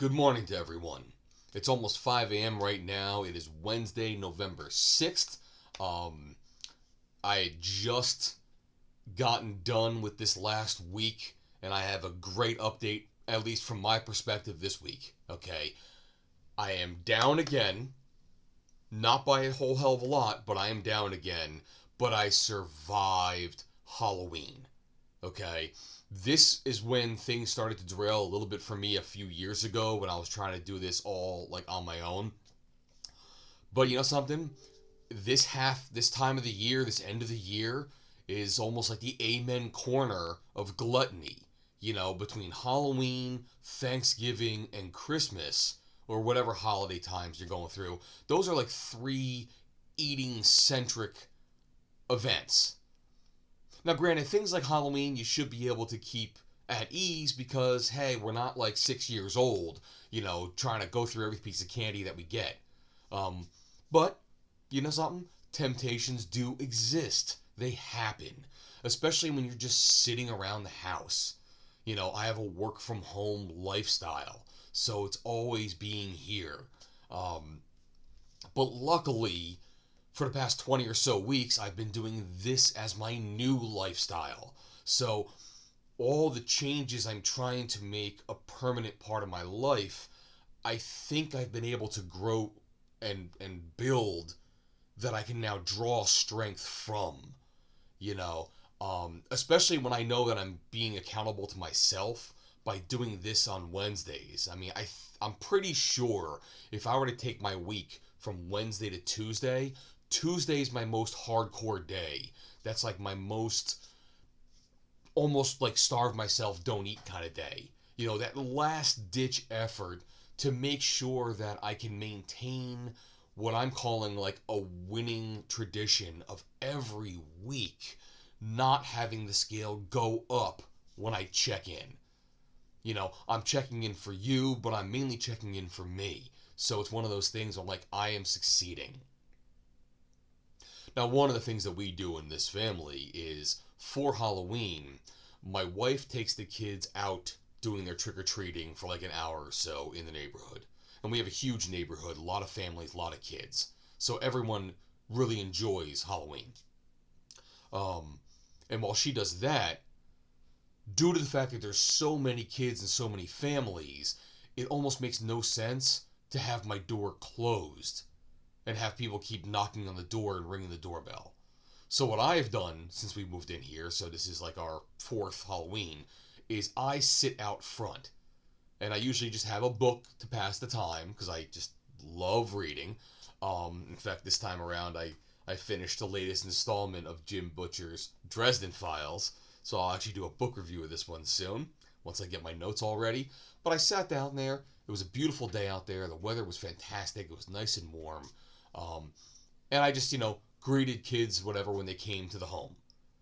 Good morning to everyone. It's almost 5 a.m. right now. It is Wednesday, November 6th. Um, I had just gotten done with this last week, and I have a great update, at least from my perspective, this week. Okay. I am down again, not by a whole hell of a lot, but I am down again. But I survived Halloween. Okay. This is when things started to derail a little bit for me a few years ago when I was trying to do this all like on my own. But you know something? This time of the year, this end of the year, is almost like the amen corner of gluttony. Between Halloween, Thanksgiving, and Christmas, or whatever holiday times you're going through, those are like three eating centric events. Now, granted, things like Halloween you should be able to keep at ease because, hey, we're not like 6 years old, trying to go through every piece of candy that we get. Um, but, you know something? Temptations do exist. They happen, especially when you're just sitting around the house. I have a work from home lifestyle, so it's always being here. Um, but luckily, for the past 20 or so weeks, I've been doing this as my new lifestyle. So, all the changes I'm trying to make a permanent part of my life, I think I've been able to grow and build that I can now draw strength from, especially when I know that I'm being accountable to myself by doing this on Wednesdays. I mean, I'm pretty sure if I were to take my week from Wednesday to Tuesday, Tuesday is my most hardcore day. That's like my most almost like starve myself, don't eat kind of day. That last ditch effort to make sure that I can maintain what I'm calling like a winning tradition of every week not having the scale go up when I check in. I'm checking in for you, but I'm mainly checking in for me. So it's one of those things where I'm like, I am succeeding. Now, one of the things that we do in this family is for Halloween, my wife takes the kids out doing their trick or treating for like an hour or so in the neighborhood. And we have a huge neighborhood, a lot of families, a lot of kids. So everyone really enjoys Halloween. Um, and while she does that, due to the fact that there's so many kids and so many families, it almost makes no sense to have my door closed and have people keep knocking on the door and ringing the doorbell. So what I've done since we moved in here, so this is like our fourth Halloween, is I sit out front. And I usually just have a book to pass the time because I just love reading. In fact, this time around I finished the latest installment of Jim Butcher's Dresden Files. So I'll actually do a book review of this one soon, once I get my notes all ready. But I sat down there. It was a beautiful day out there. The weather was fantastic. It was nice and warm. And I just, greeted kids, whatever, when they came to the home.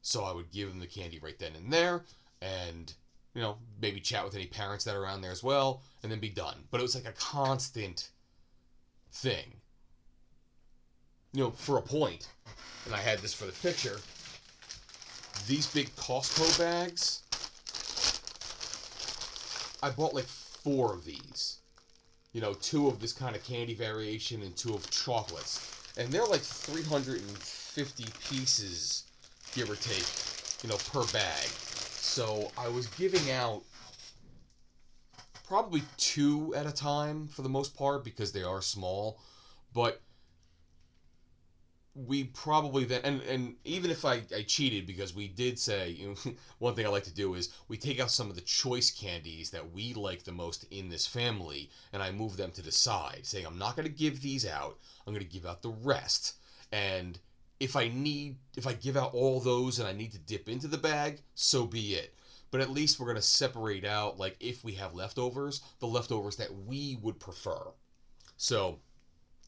So I would give them the candy right then and there, and, maybe chat with any parents that are around there as well, and then be done. But it was like a constant thing. For a point, and I had this for the picture, these big Costco bags, I bought like 4 of these. 2 of this kind of candy variation and 2 of chocolates. And they're like 350 pieces, give or take, per bag. So I was giving out probably 2 at a time for the most part because they are small. But we probably then, and even if I cheated because we did say, one thing I like to do is we take out some of the choice candies that we like the most in this family and I move them to the side, saying I'm not going to give these out, I'm going to give out the rest. And if I give out all those and I need to dip into the bag, so be it. But at least we're going to separate out, like if we have leftovers, the leftovers that we would prefer. So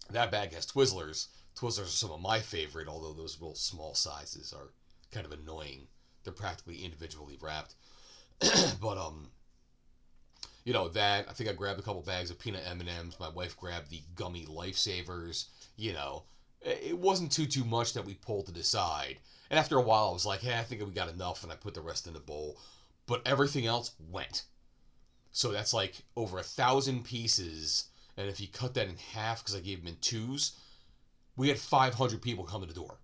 that bag has Twizzlers. Twizzlers are some of my favorite, although those little small sizes are kind of annoying. They're practically individually wrapped. But that I think I grabbed a couple bags of peanut M&Ms. My wife grabbed the gummy Lifesavers. It wasn't too much that we pulled to the side. And after a while, I was like, hey, I think we got enough, and I put the rest in the bowl. But everything else went. So that's like over 1,000 pieces. And if you cut that in half, because I gave them in twos, we had 500 people come to the door.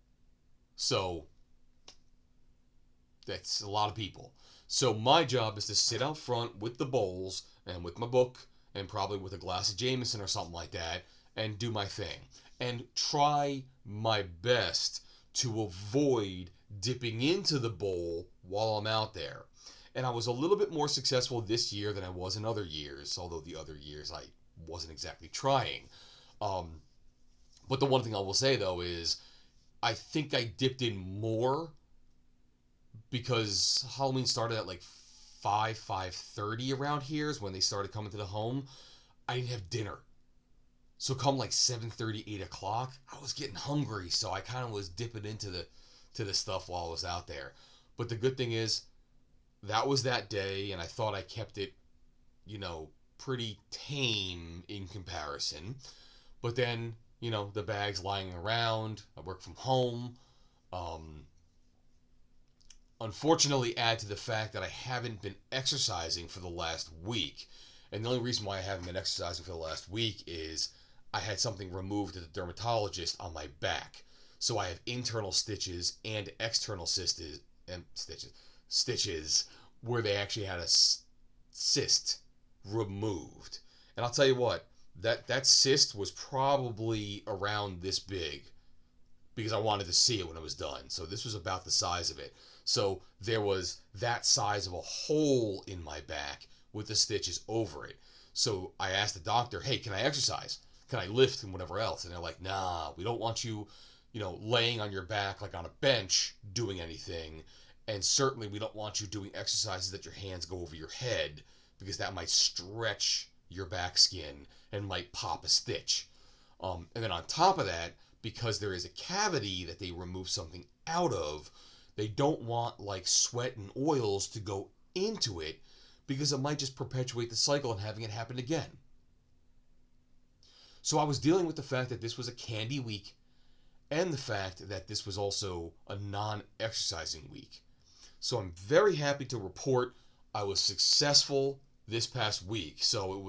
So that's a lot of people. So my job is to sit out front with the bowls and with my book and probably with a glass of Jameson or something like that and do my thing. And try my best to avoid dipping into the bowl while I'm out there. And I was a little bit more successful this year than I was in other years, although the other years I wasn't exactly trying. But the one thing I will say, though, is I think I dipped in more because Halloween started at like 5:30 around here is when they started coming to the home. I didn't have dinner. So come like 7:30, 8 o'clock, I was getting hungry, so I kind of was dipping into the stuff while I was out there. But the good thing is, that was that day, and I thought I kept it, pretty tame in comparison. But then, the bag's lying around. I work from home. Unfortunately, add to the fact that I haven't been exercising for the last week. And the only reason why I haven't been exercising for the last week is I had something removed at the dermatologist on my back. So I have internal stitches and external stitches where they actually had a cyst removed. And I'll tell you what, that cyst was probably around this big because I wanted to see it when it was done. So this was about the size of it. So there was that size of a hole in my back with the stitches over it. So I asked the doctor, hey, can I exercise? Can I lift and whatever else? And they're like, nah, we don't want you, laying on your back like on a bench doing anything. And certainly we don't want you doing exercises that your hands go over your head because that might stretch your back skin and might pop a stitch. And then on top of that, because there is a cavity that they remove something out of, they don't want like sweat and oils to go into it because it might just perpetuate the cycle and having it happen again. So I was dealing with the fact that this was a candy week and the fact that this was also a non-exercising week. So I'm very happy to report I was successful this past week. So it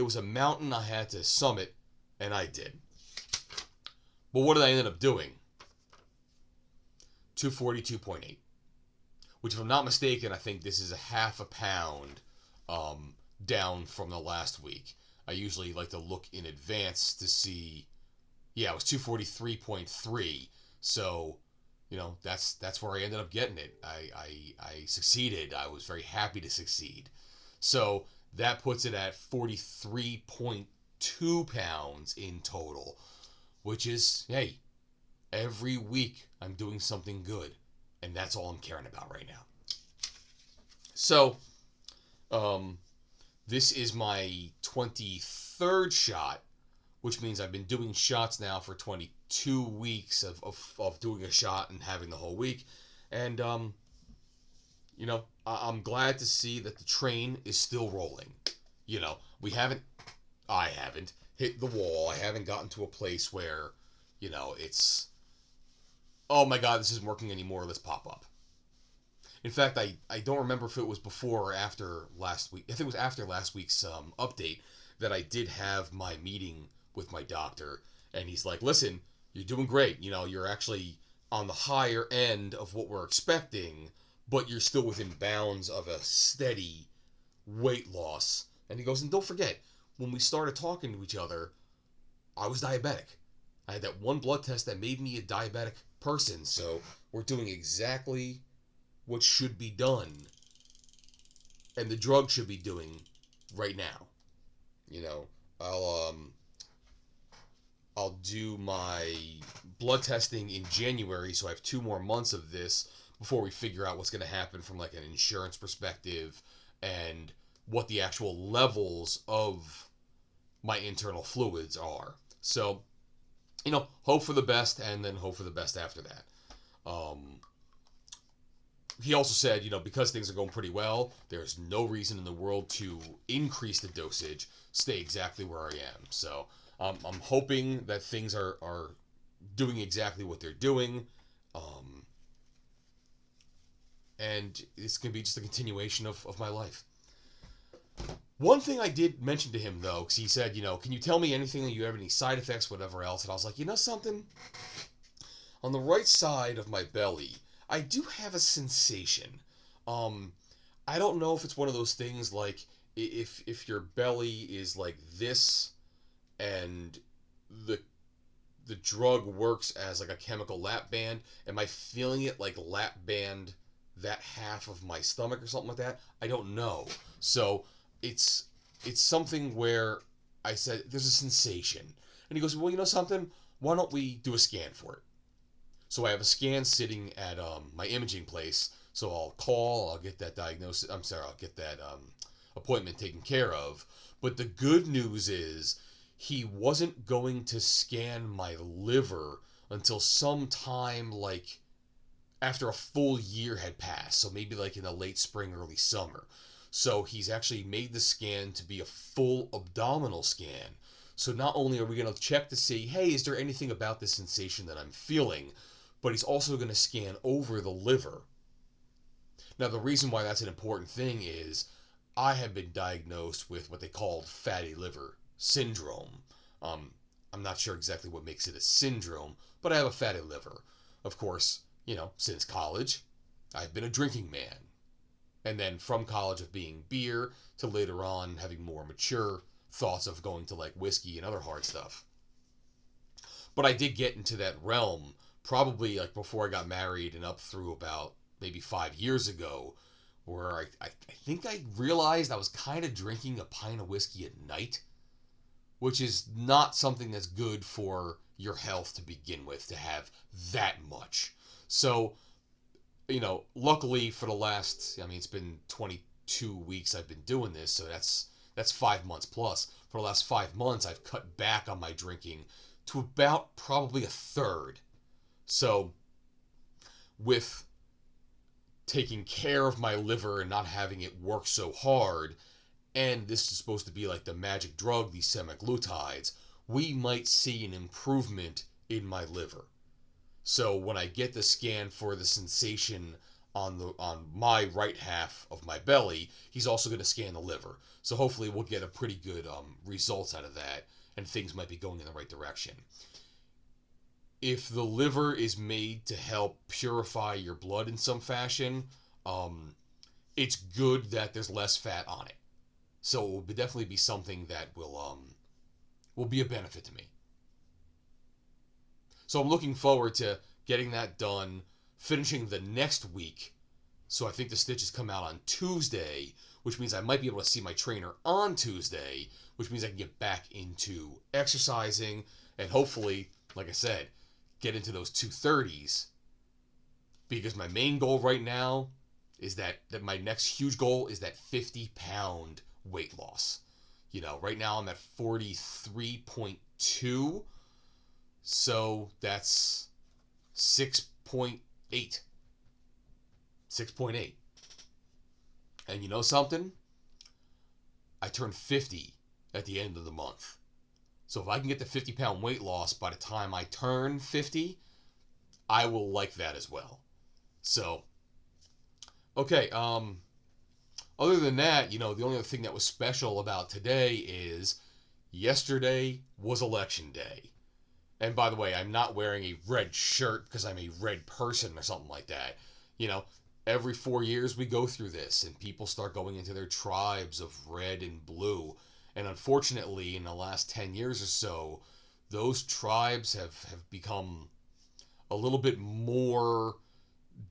was a mountain I had to summit, and I did. But what did I end up doing? 242.8. Which, if I'm not mistaken, I think this is a half a pound down from the last week. I usually like to look in advance to see. Yeah, it was 243.3. So, that's where I ended up getting it. I succeeded. I was very happy to succeed. So that puts it at 43.2 pounds in total, which is, hey, every week I'm doing something good, and that's all I'm caring about right now. So, this is my 23rd shot, which means I've been doing shots now for 22 weeks of doing a shot and having the whole week. And, I'm glad to see that the train is still rolling. I haven't hit the wall. I haven't gotten to a place where, it's, oh my God, this isn't working anymore. Let's pop up. In fact, I don't remember if it was before or after last week. I think it was after last week's update that I did have my meeting with my doctor. And he's like, listen, you're doing great. You're actually on the higher end of what we're expecting, but you're still within bounds of a steady weight loss. And he goes, and don't forget, when we started talking to each other, I was diabetic. I had that one blood test that made me a diabetic person. So we're doing exactly what should be done and the drug should be doing right now. I'll do my blood testing in January, so I have 2 more months of this before we figure out what's going to happen from like an insurance perspective and what the actual levels of my internal fluids are. So, hope for the best and then hope for the best after that. He also said, because things are going pretty well, there's no reason in the world to increase the dosage, stay exactly where I am. So I'm hoping that things are doing exactly what they're doing. And it's going to be just a continuation of my life. One thing I did mention to him, though, because he said, can you tell me anything that you have any side effects, whatever else? And I was like, you know something? On the right side of my belly, I do have a sensation. Um, I don't know if it's one of those things like if your belly is like this and the the drug works as like a chemical lap band. Am I feeling it like lap band that half of my stomach or something like that? I don't know. So it's it's something where I said there's a sensation, and he goes, well, you know something? Why don't we do a scan for it? So I have a scan sitting at my imaging place. So I'll call. I'll get that diagnosis. I'm sorry. I'll get that appointment taken care of. But the good news is he wasn't going to scan my liver until sometime like after a full year had passed. So maybe like in the late spring, early summer. So he's actually made the scan to be a full abdominal scan. So not only are we going to check to see, hey, is there anything about this sensation that I'm feeling, but he's also going to scan over the liver. Now, the reason why that's an important thing is I have been diagnosed with what they called fatty liver syndrome. Um, I'm not sure exactly what makes it a syndrome, but I have a fatty liver. Of course, since college, I've been a drinking man. And then from college of being beer to later on having more mature thoughts of going to like whiskey and other hard stuff. But I did get into that realm probably like before I got married and up through about maybe 5 years ago, where I think I realized I was kind of drinking a pint of whiskey at night, which is not something that's good for your health to begin with, to have that much. So, luckily for the last, it's been 22 weeks I've been doing this, so that's 5 months plus. For the last 5 months, I've cut back on my drinking to about probably a third. So, with taking care of my liver and not having it work so hard, and this is supposed to be like the magic drug, these semaglutides, we might see an improvement in my liver. So when I get the scan for the sensation on my right half of my belly, he's also going to scan the liver. So hopefully we'll get a pretty good results out of that, and things might be going in the right direction. If the liver is made to help purify your blood in some fashion, it's good that there's less fat on it. So it will definitely be something that will be a benefit to me. So I'm looking forward to getting that done, finishing the next week. So I think the stitches come out on Tuesday, which means I might be able to see my trainer on Tuesday, which means I can get back into exercising and hopefully, like I said, get into those 230s, because my main goal right now is that my next huge goal is that 50-pound weight loss. Right now I'm at 43.2, so that's 6.8. 6.8. And you know something? I turn 50 at the end of the month. So if I can get the 50-pound weight loss by the time I turn 50, I will like that as well. So, okay, other than that, the only other thing that was special about today is yesterday was election day. And by the way, I'm not wearing a red shirt because I'm a red person or something like that. Every 4 years we go through this and people start going into their tribes of red and blue. And unfortunately, in the last 10 years or so, those tribes have become a little bit more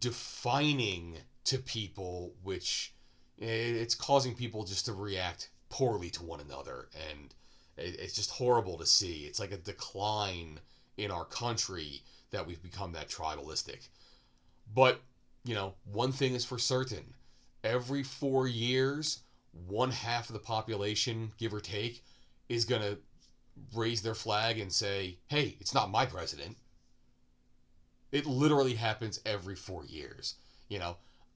defining to people, which it's causing people just to react poorly to one another. And it's just horrible to see. It's like a decline in our country that we've become that tribalistic. But, one thing is for certain. Every 4 years, one half of the population, give or take, is going to raise their flag and say, hey, it's not my president. It literally happens every 4 years.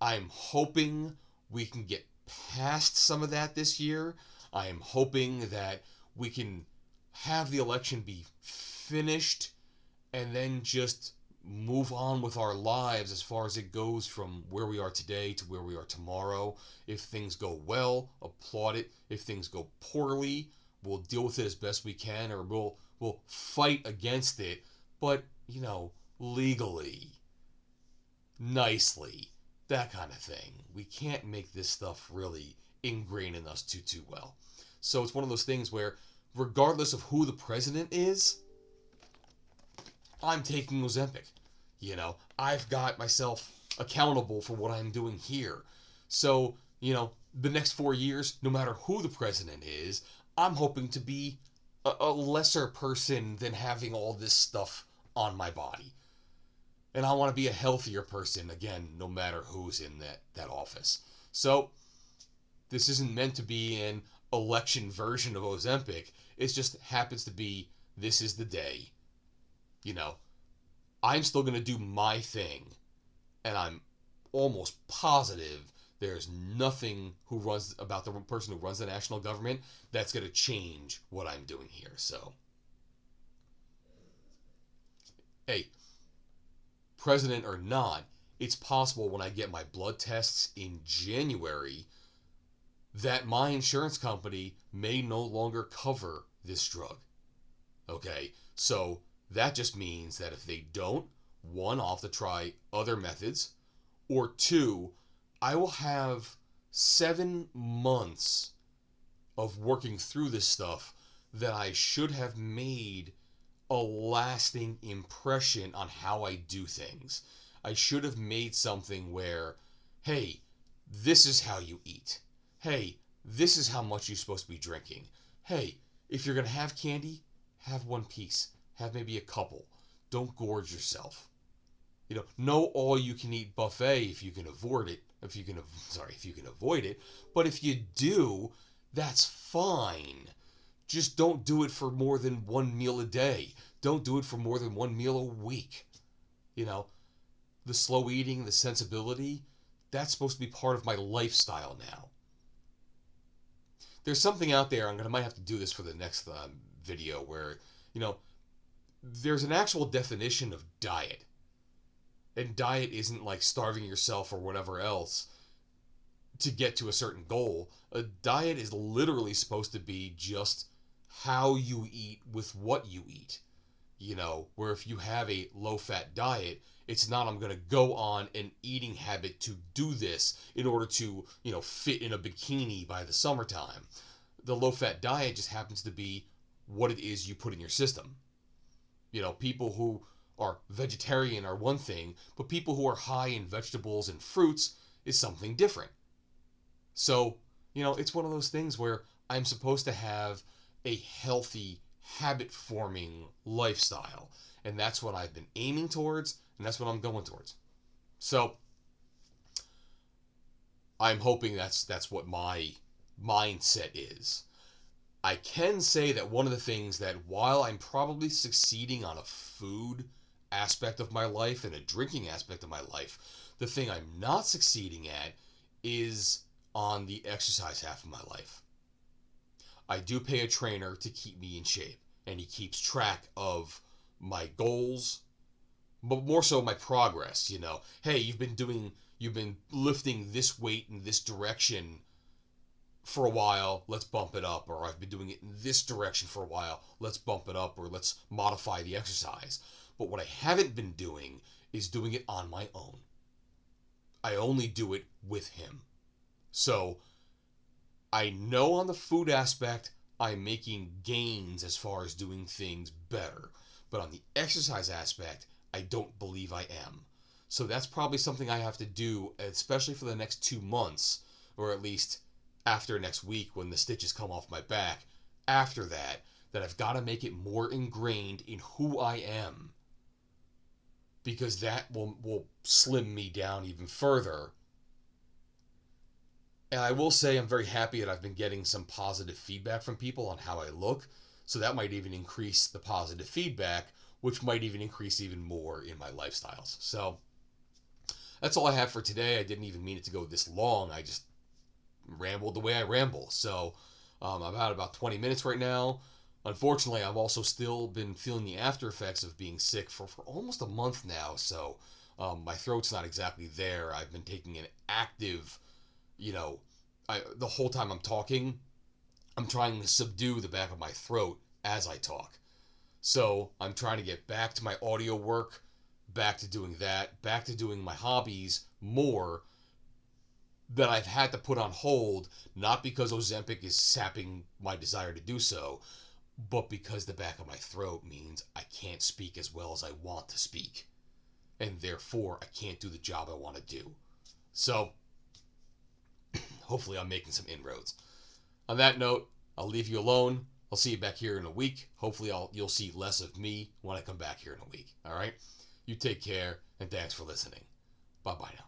I'm hoping we can get past some of that this year. I am hoping that we can have the election be finished and then just move on with our lives as far as it goes from where we are today to where we are tomorrow. If things go well, applaud it. If things go poorly, we'll deal with it as best we can, or we'll fight against it, but legally, nicely, that kind of thing. We can't make this stuff really ingrained in us too well. So it's one of those things where, regardless of who the president is, I'm taking Ozempic. I've got myself accountable for what I'm doing here. So, the next 4 years, no matter who the president is, I'm hoping to be a lesser person than having all this stuff on my body. And I want to be a healthier person, again, no matter who's in that office. So, this isn't meant to be an election version of Ozempic. It just happens to be, this is the day. I'm still going to do my thing. And I'm almost positive there's nothing about the person who runs the national government that's going to change what I'm doing here. So, hey, president or not, it's possible when I get my blood tests in January that my insurance company may no longer cover this drug. Okay, so that just means that if they don't, one, I'll have to try other methods, or two, I will have 7 months of working through this stuff that I should have made a lasting impression on how I do things. I should have made something where, hey, this is how you eat. Hey, this is how much you're supposed to be drinking. Hey, if you're going to have candy, have one piece. Have maybe a couple. Don't gorge yourself. No all-you-can-eat buffet if you can avoid it. If you can avoid it. But if you do, that's fine. Just don't do it for more than one meal a day. Don't do it for more than one meal a week. The slow eating, the sensibility, that's supposed to be part of my lifestyle now. There's something out there, I might have to do this for the next video, where, there's an actual definition of diet. And diet isn't like starving yourself or whatever else to get to a certain goal. A diet is literally supposed to be just how you eat with what you eat. Where if you have a low-fat diet, it's not I'm going to go on an eating habit to do this in order to, fit in a bikini by the summertime. The low-fat diet just happens to be what it is you put in your system. People who are vegetarian are one thing, but people who are high in vegetables and fruits is something different. So, it's one of those things where I'm supposed to have a healthy, habit-forming lifestyle. And that's what I've been aiming towards, and that's what I'm going towards. So, I'm hoping that's what my mindset is. I can say that one of the things that, while I'm probably succeeding on a food aspect of my life and a drinking aspect of my life, the thing I'm not succeeding at is on the exercise half of my life. I do pay a trainer to keep me in shape, and he keeps track of my goals, but more so my progress. Hey, you've been lifting this weight in this direction for a while, let's bump it up. Or I've been doing it in this direction for a while, let's bump it up, or let's modify the exercise. But what I haven't been doing is doing it on my own. I only do it with him. So I know on the food aspect, I'm making gains as far as doing things better. But on the exercise aspect, I don't believe I am. So that's probably something I have to do, especially for the next 2 months, or at least after next week when the stitches come off my back. After that I've got to make it more ingrained in who I am. Because that will slim me down even further. And I will say I'm very happy that I've been getting some positive feedback from people on how I look. So that might even increase the positive feedback, which might even increase even more in my lifestyles. So that's all I have for today. I didn't even mean it to go this long. I just rambled the way I ramble. So I'm about 20 minutes right now. Unfortunately, I've also still been feeling the after effects of being sick for almost a month now, so my throat's not exactly there. I've been taking an active, you know, the whole time I'm talking, I'm trying to subdue the back of my throat as I talk. So I'm trying to get back to my audio work, back to doing that, back to doing my hobbies more that I've had to put on hold, not because Ozempic is sapping my desire to do so, but because the back of my throat means I can't speak as well as I want to speak. And therefore, I can't do the job I want to do. So, hopefully I'm making some inroads. On that note, I'll leave you alone. I'll see you back here in a week. Hopefully you'll see less of me when I come back here in a week. All right? You take care, and thanks for listening. Bye-bye now.